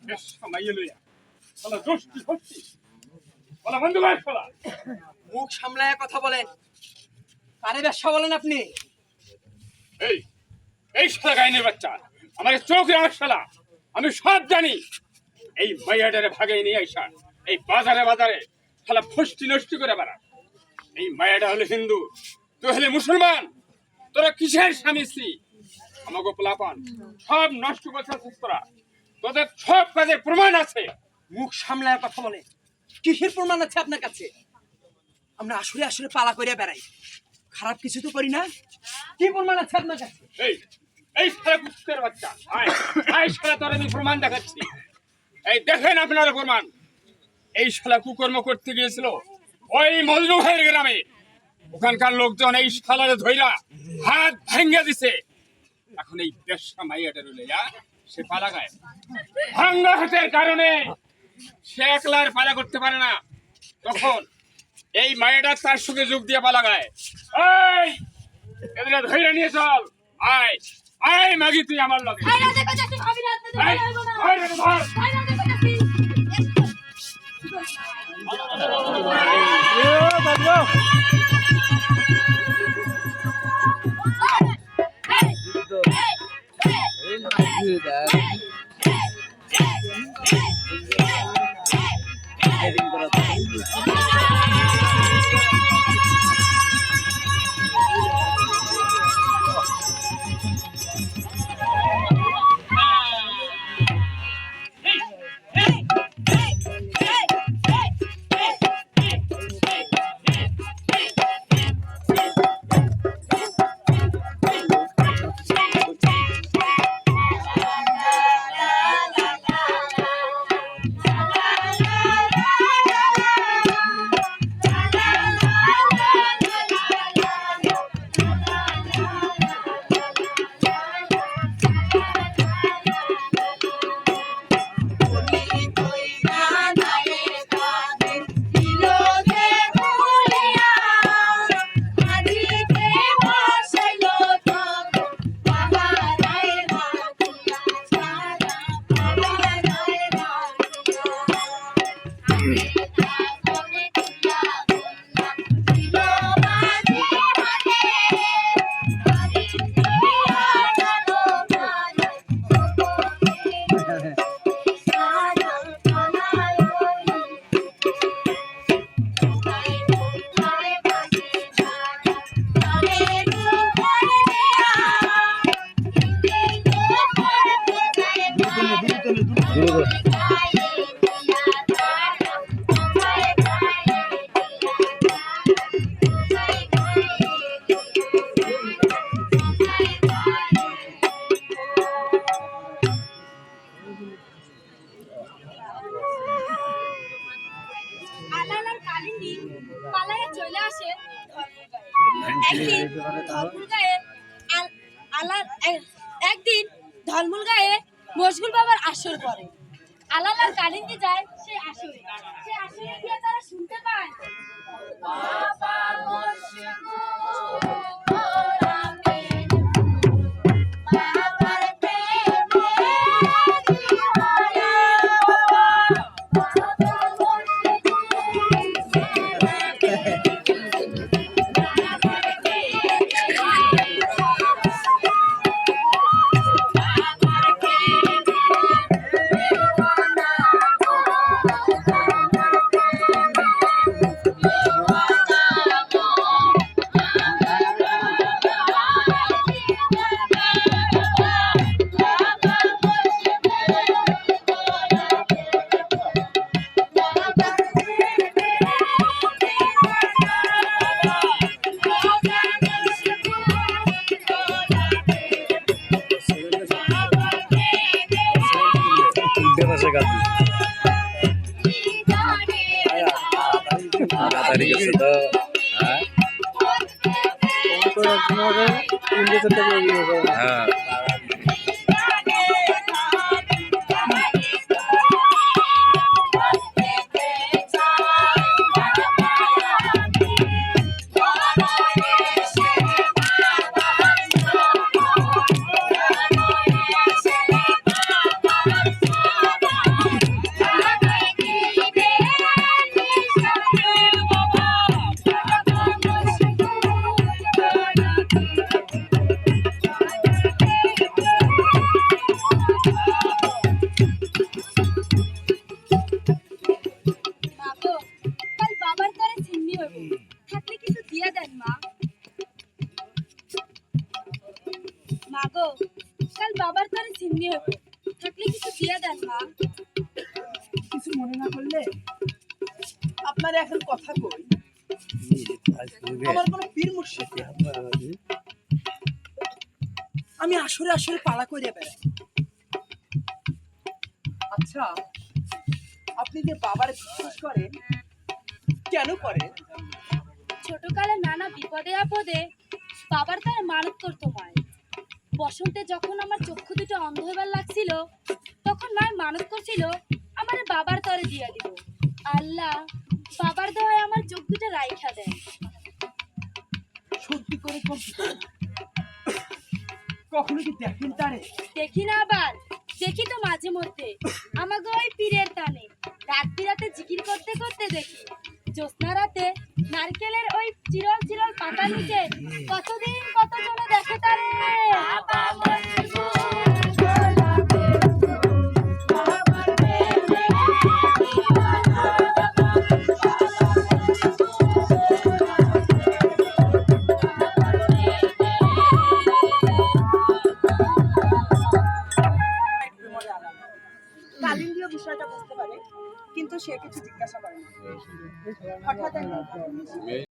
বেশ মাইয়ে লইয়া শালা দোস্তি হচ্ছি বলা বন্ধু ভাই শালা মুখ সামলায় কথা বলেন। কারে ব্যবসা বলেন আপনি? এই এই শালা গাইনের বাচ্চা আমার চোখে আমার শালা আমি সব জানি। এই মাইয়াটারে ভাগে নিয়ে আইসা এই বাজারে বাজারে শালা ফষ্টি নষ্টি করে বেড়া। এই মায়াটা হলো হিন্দু, তুই হলে মুসলমান, তোরা কিসের স্বামী স্ত্রী? আমাকে পোলাপান সব নষ্ট করছিস তোরা, তোদের সব কাজের প্রমাণ আছে। মুখ সামলায় কথা বলেন। কিসের প্রমাণ আছে আপনার কাছে? আমরা আসলে আসলে পালা করিয়া বেড়াই, খারাপ কিছু তো করি না। কি প্রমাণ আছে আপনার কাছে? এই এই শালা কুত্তের বাচ্চা আয় আয় শালা তোর আমি প্রমাণ দেখাচ্ছি। এই দেখেন আপনারা প্রমাণ। এই শালা কুকর্ম করতে গিয়েছিল ওই মজনু ভাইয়ের গ্রামে, ওখানকার লোকজন এই শালারে ধইরা হাত ভেঙে দিছে। এখন এই বেশ্যা মাইয়াটা রইলে সে পালা গায়, ভাঙ্গা হাতের কারণে সে একলার পালা করতে পারে না। তখন এই মাইয়াটা তার সঙ্গে যোগ দিয়ে পালা গায়। এই এদের ধইরা নিয়ে চল, আয় আয় মাগি তুই আমার লগে। একদিন ধলমুল গায়ে মশগুল বাবার আসর করে। আলাল আর কালিন্দি যায় সে আসরে গিয়ে তারা শুনতে পায় বাবা মাগো কাল বাবার তরে চিমনি হবে থাকলে কিছু দিয়ে দেন মা। কিছু মনে না করলে আপনার এখন কথা কই। আমার কোনো পীর মুর্শিদ না। আমি আসরে আসরে পালা করে বেড়াই। আচ্ছা, আপনি যে বাবার বিশ্বাস করেন কেন করেন? ছোটকালে নানা বিপদে আপদে বাবার তার মানত করতো মায়। বসন্তে যখন আমার চক্ষু দুটো অন্ধ হবার লাগছিল তখন মায় মানত করছিল আমার বাবার তরে দিয়া দিব। আল্লাহ বাবার দেওয়ায় আমার চোখ দুটো রাইখা দেন। সত্যি করে কখনো কি দেখেন তারে? দেখি না, আবার দেখি তো মাঝে মধ্যে আমাকে ওই পীরের টানে রাত বিরাতে জিকির করতে করতে দেখি। জ্যোৎস্না রাতে নারকেলের ওই চিরল চিরল পাতা নিচে কতদিন কত জনে দেখে তারে। কালিন্দীয় বিষয়টা বুঝতে পারে কিন্তু সে কিছু জিজ্ঞাসা করে না। হঠাৎ একদিন